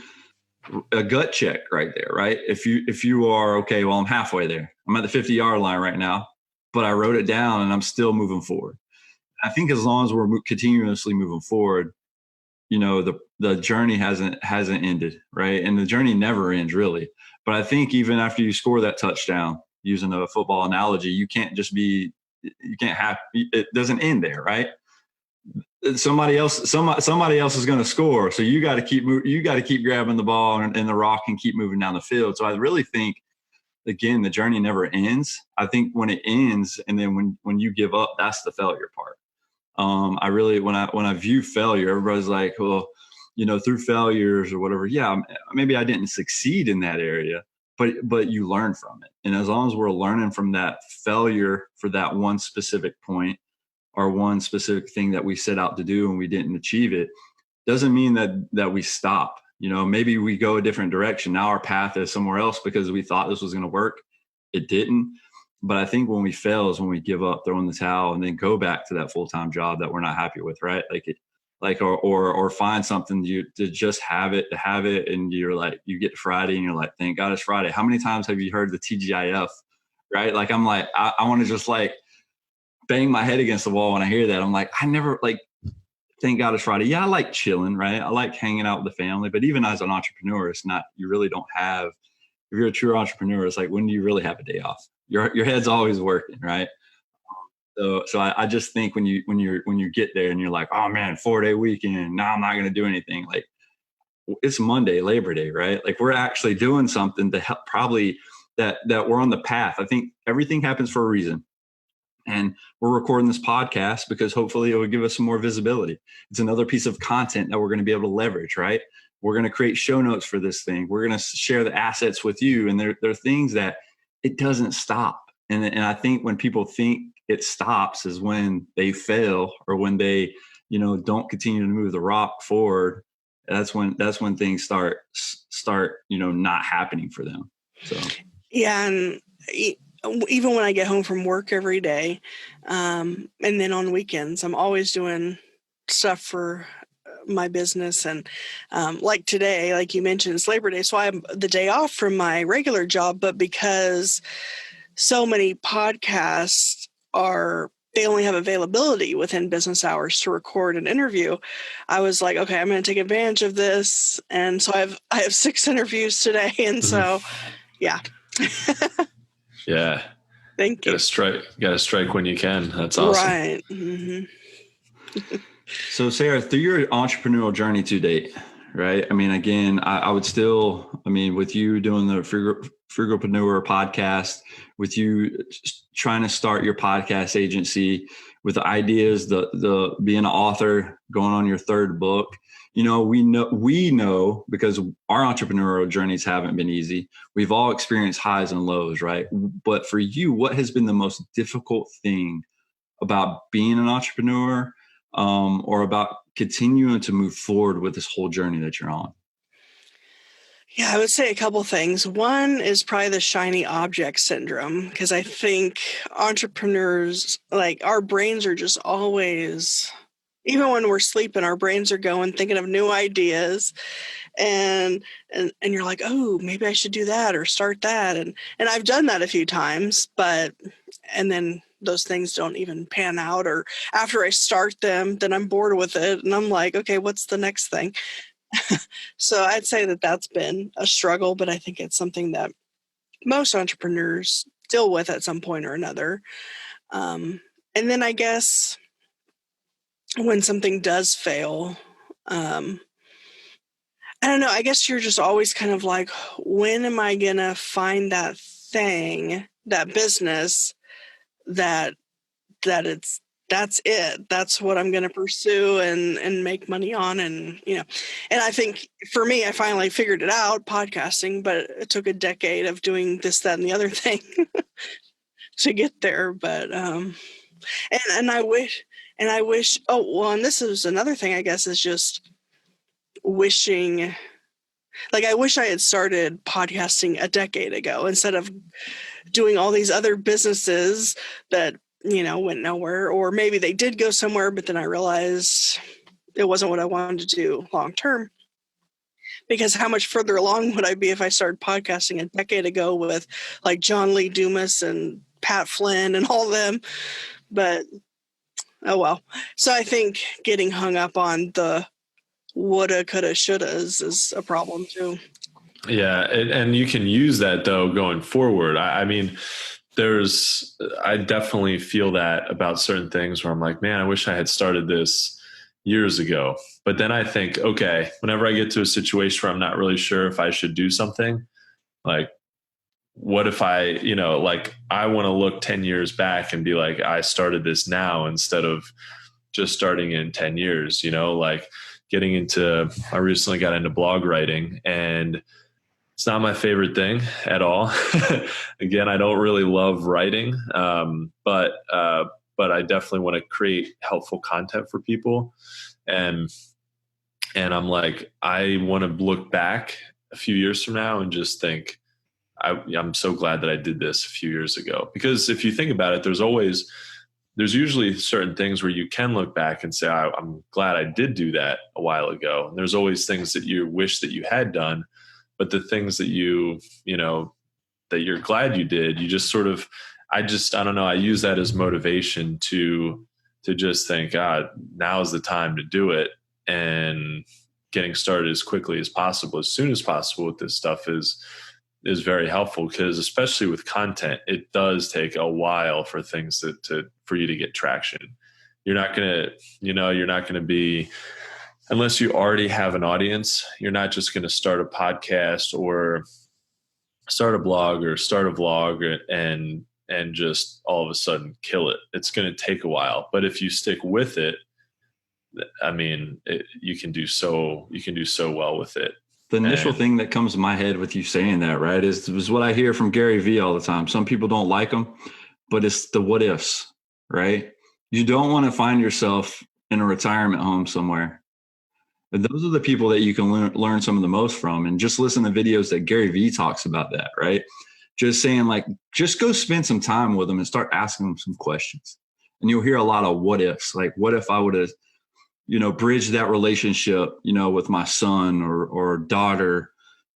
a gut check right there, right? If you are, okay, well, I'm halfway there. I'm at the 50-yard line right now, but I wrote it down and I'm still moving forward. I think as long as we're continuously moving forward, the journey hasn't ended, right? And the journey never ends really. But I think even after you score that touchdown, using a football analogy, it doesn't end there, right? Somebody else is going to score. So you got to keep grabbing the ball and the rock and keep moving down the field. So I really think, again, the journey never ends. I think when it ends, and then when you give up, that's the failure part. I really, when I view failure, everybody's like, well, through failures or whatever, yeah, maybe I didn't succeed in that area, but you learn from it. And as long as we're learning from that failure for that one specific point or one specific thing that we set out to do and we didn't achieve it, doesn't mean that we stop. Maybe we go a different direction. Now our path is somewhere else because we thought this was going to work. It didn't. But I think when we fail is when we give up, throw in the towel, and then go back to that full-time job that we're not happy with, right? Or find something to just have it, and you're like, you get to Friday and you're like, thank God it's Friday. How many times have you heard the TGIF, right? Like, I'm like, I want to just like bang my head against the wall when I hear that. I'm like, I never like, thank God it's Friday. Yeah, I like chilling, right? I like hanging out with the family, but even as an entrepreneur, it's not, you really don't have, if you're a true entrepreneur, it's like, when do you really have a day off? Your head's always working, right? So I just think when you get there and you're like, oh man, 4-day weekend, now I'm not going to do anything. Like, it's Monday, Labor Day, right? Like, we're actually doing something to help, probably that we're on the path. I think everything happens for a reason. And we're recording this podcast because hopefully it will give us some more visibility. It's another piece of content that we're going to be able to leverage, right? We're going to create show notes for this thing. We're going to share the assets with you. And there are things that it doesn't stop. And I think when people think it stops is when they fail or when they, don't continue to move the rock forward. That's when things start, not happening for them. So, yeah. And even when I get home from work every day, and then on weekends, I'm always doing stuff for my business. And like today, like you mentioned, it's Labor Day, so I have the day off from my regular job. But because so many podcasts they only have availability within business hours to record an interview, I was like, okay, I'm going to take advantage of this. And so I have 6 interviews today. And so, yeah. Yeah. Thank you. Got to strike when you can. That's awesome. Right. Mm-hmm. So Sarah, through your entrepreneurial journey to date, right? I mean, again, I would still, with you doing the Frugalpreneur podcast, with you trying to start your podcast agency, with the ideas, the being an author, going on your 3rd book, we know because our entrepreneurial journeys haven't been easy. We've all experienced highs and lows, right? But for you, what has been the most difficult thing about being an entrepreneur, or about continuing to move forward with this whole journey that you're on? Yeah, I would say a couple things. One is probably the shiny object syndrome, because I think entrepreneurs, like, our brains are just always, even when we're sleeping, our brains are going, thinking of new ideas, and you're like, oh, maybe I should do that or start that, and I've done that a few times, and then those things don't even pan out, or after I start them, then I'm bored with it, and I'm like, okay, what's the next thing? So I'd say that's been a struggle, but I think it's something that most entrepreneurs deal with at some point or another. And then I guess when something does fail, I don't know, I guess you're just always kind of like, when am I going to find that thing, that business that's it. That's what I'm going to pursue and make money on. And I think for me, I finally figured it out, podcasting, but it took a decade of doing this, that, and the other thing to get there. But, and I wish, and this is another thing, I guess, is just wishing, like, I wish I had started podcasting a decade ago instead of doing all these other businesses that, went nowhere, or maybe they did go somewhere, but then I realized it wasn't what I wanted to do long term. Because how much further along would I be if I started podcasting a decade ago with like John Lee Dumas and Pat Flynn and all them? But oh well. So I think getting hung up on the woulda, coulda, shouldas is a problem too. Yeah, and you can use that though going forward. I mean, I definitely feel that about certain things where I'm like, man, I wish I had started this years ago. But then I think, okay, whenever I get to a situation where I'm not really sure if I should do something, like, what if I want to look 10 years back and be like, I started this now instead of just starting in 10 years, like I recently got into blog writing, and it's not my favorite thing at all. Again, I don't really love writing, but I definitely want to create helpful content for people. And I'm like, I want to look back a few years from now and just think, I'm so glad that I did this a few years ago. Because if you think about it, there's usually certain things where you can look back and say, I'm glad I did do that a while ago. And there's always things that you wish that you had done, but the things that that you're glad you did, you just sort of, I don't know. I use that as motivation to just think, now is the time to do it. And getting started as quickly as possible, as soon as possible with this stuff is very helpful, because especially with content, it does take a while for things for you to get traction. You're not going to be, unless you already have an audience, you're not just going to start a podcast or start a blog or start a vlog and just all of a sudden kill it. It's going to take a while, but if you stick with it, I mean, you can do so well with it. The initial thing that comes to my head with you saying that, right, is what I hear from Gary Vee all the time. Some people don't like him, but it's the what ifs, right? You don't want to find yourself in a retirement home somewhere. But those are the people that you can learn some of the most from. And just listen to videos that Gary Vee talks about that, right? Just saying, like, just go spend some time with them and start asking them some questions. And you'll hear a lot of what ifs, like, what if I would have, bridge that relationship, with my son or daughter,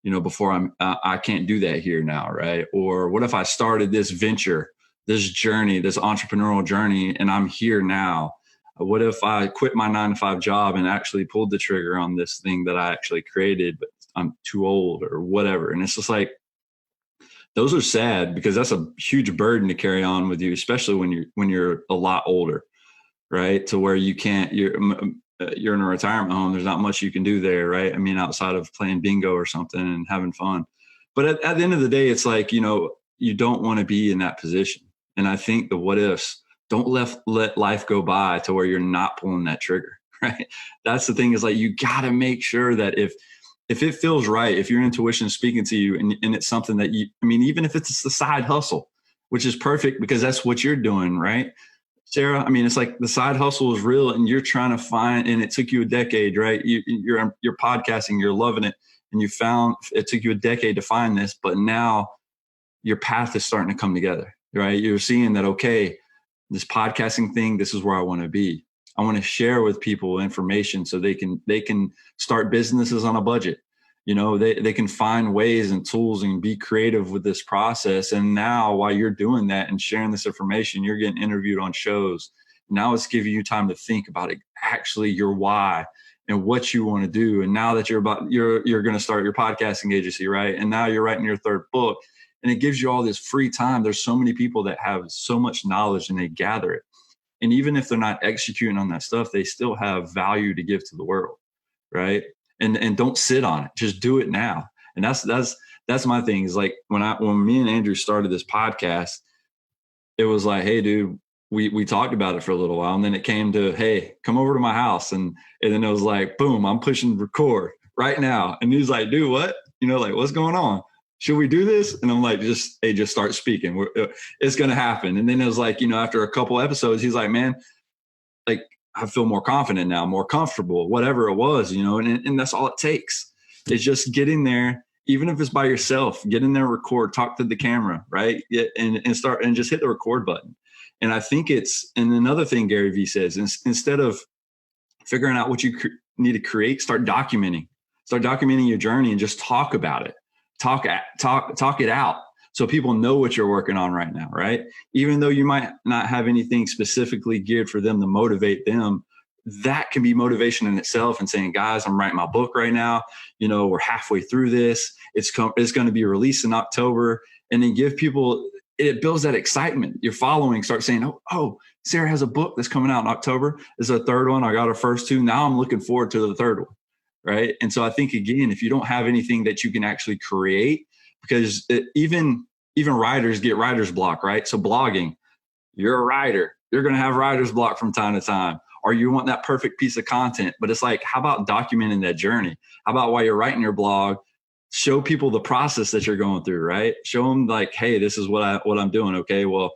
before I can't do that here now. Right. Or what if I started this venture, this journey, this entrepreneurial journey, and I'm here now? What if I quit my 9-to-5 job and actually pulled the trigger on this thing that I actually created, but I'm too old or whatever? And it's just like, those are sad, because that's a huge burden to carry on with you, especially when you're a lot older. Right. To where you're in a retirement home. There's not much you can do there. Right. I mean, outside of playing bingo or something and having fun. But at the end of the day, it's like, you don't want to be in that position. And I think the what ifs, don't let life go by to where you're not pulling that trigger. Right. That's the thing, is like, you got to make sure that if it feels right, if your intuition is speaking to you and it's something that even if it's the side hustle, which is perfect because that's what you're doing. Right. Sarah, I mean, it's like the side hustle is real and you're trying to find, and it took you a decade, right? You're podcasting, you're loving it. And it took you a decade to find this, but now your path is starting to come together, right? You're seeing that, okay, this podcasting thing, this is where I want to be. I want to share with people information so they can start businesses on a budget. They can find ways and tools and be creative with this process. And now while you're doing that and sharing this information, you're getting interviewed on shows. Now it's giving you time to think about it, actually your why and what you want to do. And now that you're going to start your podcasting agency, right? And now you're writing your third book, and it gives you all this free time. There's so many people that have so much knowledge and they gather it. And even if they're not executing on that stuff, they still have value to give to the world, right? And don't sit on it. Just do it now. And that's my thing, is like when me and Andrew started this podcast, it was like, hey, dude, we talked about it for a little while. And then it came to, hey, come over to my house. And then it was like, boom, I'm pushing record right now. And he's like, dude, what? Like, what's going on? Should we do this? And I'm like, just start speaking. It's going to happen. And then it was like, after a couple episodes, he's like, man, like, I feel more confident now, more comfortable, whatever it was, and that's all it takes. It's just getting there, even if it's by yourself, get in there, record, talk to the camera, right? And start and just hit the record button. And I think and another thing Gary Vee says, instead of figuring out what you need to create, start documenting your journey and just talk about it. Talk it out. So people know what you're working on right now, right? Even though you might not have anything specifically geared for them to motivate them, that can be motivation in itself, and saying, guys, I'm writing my book right now. We're halfway through this. It's going to be released in October. And then give people, it builds that excitement. Your following start saying, oh, Sarah has a book that's coming out in October. This is a third one. I got her first two. Now I'm looking forward to the third one. Right. And so I think, again, if you don't have anything that you can actually create, because even writers get writer's block, right? So blogging, you're a writer, you're going to have writer's block from time to time. or you want that perfect piece of content. But it's like, how about documenting that journey? How about while you're writing your blog, show people the process that you're going through, right? Show them like, hey, this is what I'm doing. Okay, well,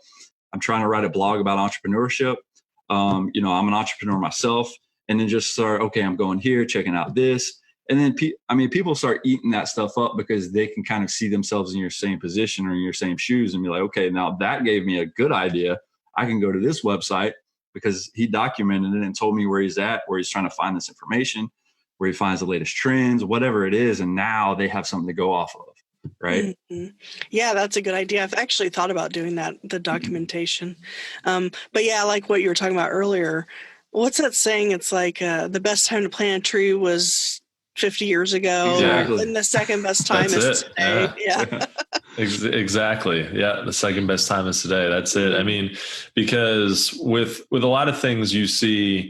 I'm trying to write a blog about entrepreneurship. I'm an entrepreneur myself. And then just start, okay, I'm going here, checking out this. And then, people start eating that stuff up because they can kind of see themselves in your same position or in your same shoes and be like, okay, now that gave me a good idea. I can go to this website because he documented it and told me where he's at, where he's trying to find this information, where he finds the latest trends, whatever it is. And now they have something to go off of, right? Mm-hmm. Yeah, that's a good idea. I've actually thought about doing that, the documentation. But yeah, like what you were talking about earlier, what's that saying? It's like the best time to plant a tree was 50 years ago. Exactly. And the second best time is today. Yeah. Exactly. Yeah. The second best time is today. That's it. I mean, because with a lot of things you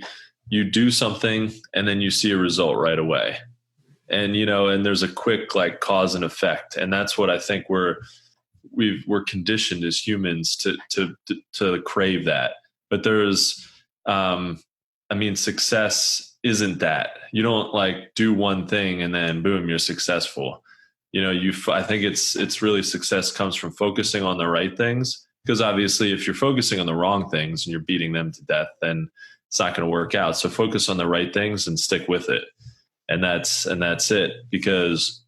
do something and then you see a result right away. And, and there's a quick like cause and effect. And that's what I think we're conditioned as humans to crave that. But there's, success isn't that. You don't like do one thing and then boom, you're successful. I think it's really success comes from focusing on the right things. Because obviously if you're focusing on the wrong things and you're beating them to death, then it's not going to work out. So focus on the right things and stick with it. And that's it. Because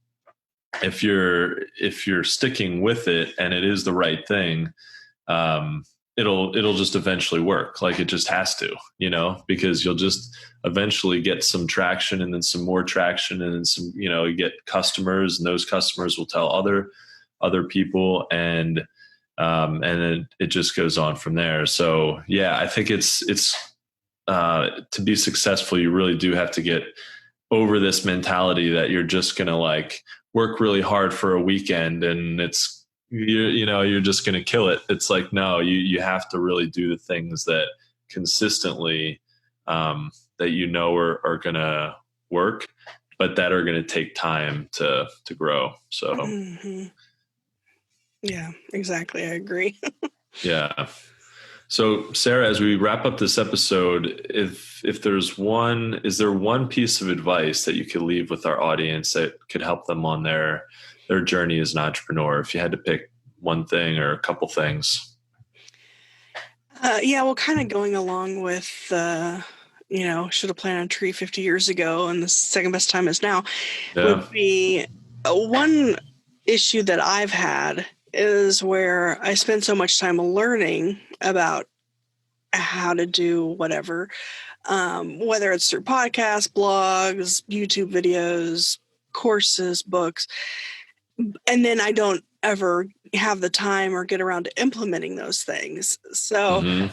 if you're sticking with it and it is the right thing, it'll just eventually work. Like it just has to, because you'll just eventually get some traction and then some more traction and then some, you get customers and those customers will tell other people and then it just goes on from there. So yeah, I think it's to be successful, you really do have to get over this mentality that you're just going to like work really hard for a weekend and you're just going to kill it. It's like, no, you have to really do the things that consistently, that are going to work, but that are going to take time to grow. So, mm-hmm. Yeah, exactly. I agree. Yeah. So Sarah, as we wrap up this episode, is there one piece of advice that you could leave with our audience that could help them on their journey as an entrepreneur? If you had to pick one thing or a couple things. Well, kind of going along with, should have planted a tree 50 years ago and the second best time is now, would be one issue that I've had is where I spend so much time learning about how to do whatever, whether it's through podcasts, blogs, YouTube videos, courses, books, and then I don't ever have the time or get around to implementing those things. So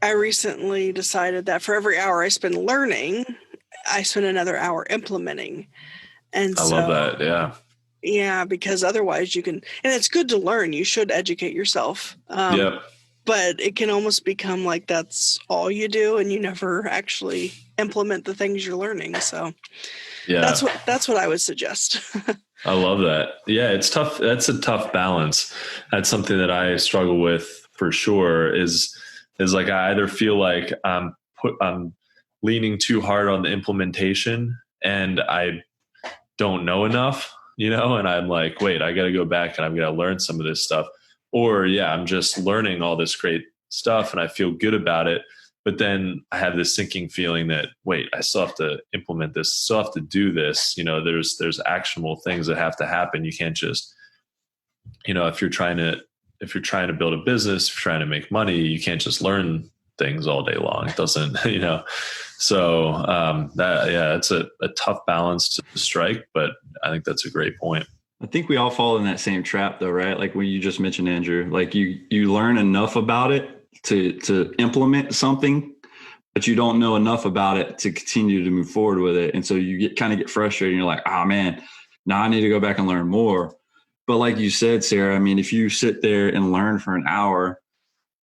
I recently decided that for every hour I spend learning, I spend another hour implementing. And I love that. Yeah. Yeah, because otherwise you can, and it's good to learn. You should educate yourself. But it can almost become like that's all you do and you never actually implement the things you're learning. So that's what I would suggest. I love that. Yeah, it's tough. That's a tough balance. That's something that I struggle with for sure is like, I either feel like I'm leaning too hard on the implementation and I don't know enough, and I'm like, wait, I got to go back and I'm going to learn some of this stuff. Or I'm just learning all this great stuff and I feel good about it. But then I have this sinking feeling that, wait, I still have to implement this, still have to do this. There's actionable things that have to happen. You can't just, if you're trying to build a business, if you're trying to make money, you can't just learn things all day long. It doesn't, So it's a tough balance to strike, but I think that's a great point. I think we all fall in that same trap though, right? Like when you just mentioned, Andrew, like you learn enough about it to implement something, but you don't know enough about it to continue to move forward with it. And so you get frustrated and you're like, oh man, now I need to go back and learn more. But like you said, Sarah, I mean, if you sit there and learn for an hour,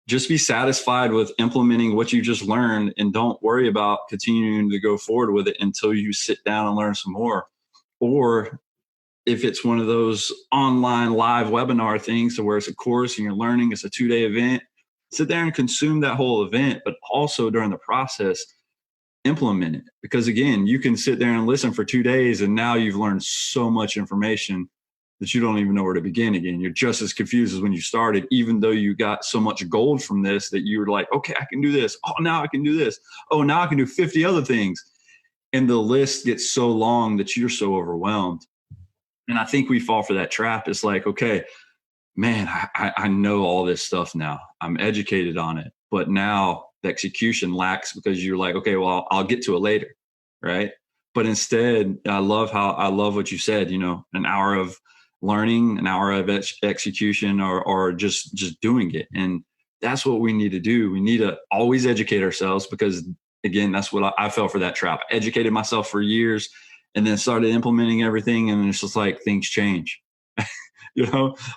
just be satisfied with implementing what you just learned and don't worry about continuing to go forward with it until you sit down and learn some more. Or if it's one of those online live webinar things to where it's a course and you're learning, it's a 2-day event, sit there and consume that whole event. But also during the process, implement it. Because again, you can sit there and listen for 2 days and now you've learned so much information that you don't even know where to begin again. You're just as confused as when you started, even though you got so much gold from this that you were like, okay, I can do this. Oh, now I can do this. Oh, now I can do 50 other things. And the list gets so long that you're so overwhelmed. And I think we fall for that trap. It's like, okay, man, I know all this stuff now. I'm educated on it. But now the execution lacks because you're like, okay, well, I'll get to it later. Right. But instead, I love what you said, an hour of learning, an hour of execution, or just doing it. And that's what we need to do. We need to always educate ourselves because, again, that's what I fell for that trap. I educated myself for years and then started implementing everything. And it's just like things change,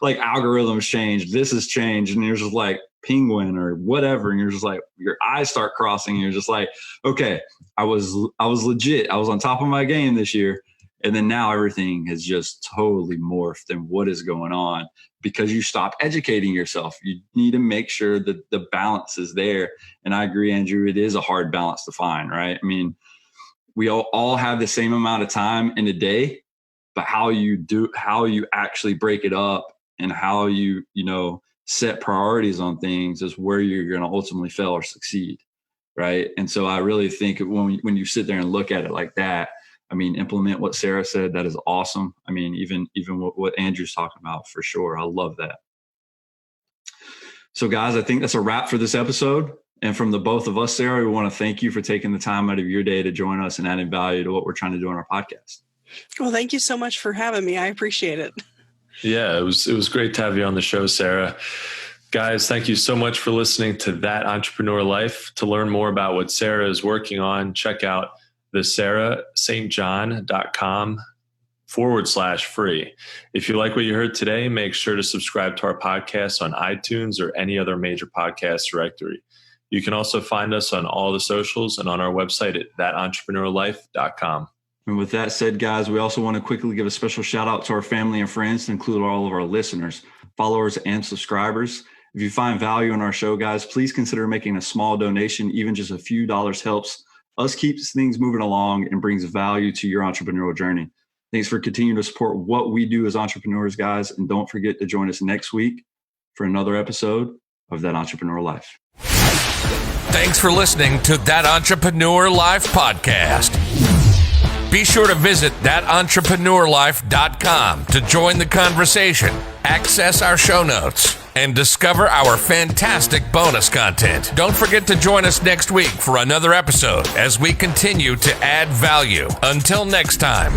like algorithms change. This has changed. And you're just like penguin or whatever. And you're just like, your eyes start crossing. And you're just like, okay, I was legit. I was on top of my game this year. And then now everything has just totally morphed. And what is going on? Because you stop educating yourself. You need to make sure that the balance is there. And I agree, Andrew, it is a hard balance to find, right? I mean, we all have the same amount of time in a day, but how you actually break it up and how you set priorities on things is where you're going to ultimately fail or succeed, right? And so I really think when you sit there and look at it like that, I mean, implement what Sarah said. That is awesome. I mean, even what Andrew's talking about, for sure. I love that. So guys, I think that's a wrap for this episode. And from the both of us, Sarah, we want to thank you for taking the time out of your day to join us and adding value to what we're trying to do on our podcast. Well, thank you so much for having me. I appreciate it. Yeah, it was great to have you on the show, Sarah. Guys, thank you so much for listening to That Entrepreneur Life. To learn more about what Sarah is working on, check out thesarahstjohn.com/free. If you like what you heard today, make sure to subscribe to our podcast on iTunes or any other major podcast directory. You can also find us on all the socials and on our website at thatentrepreneurlife.com. And with that said, guys, we also want to quickly give a special shout out to our family and friends, to include all of our listeners, followers, and subscribers. If you find value in our show, guys, please consider making a small donation. Even just a few dollars helps us keeps things moving along and brings value to your entrepreneurial journey. Thanks for continuing to support what we do as entrepreneurs, guys. And don't forget to join us next week for another episode of That Entrepreneur Life. Thanks for listening to That Entrepreneur Life podcast. Be sure to visit thatentrepreneurlife.com to join the conversation, access our show notes, and discover our fantastic bonus content. Don't forget to join us next week for another episode as we continue to add value. Until next time.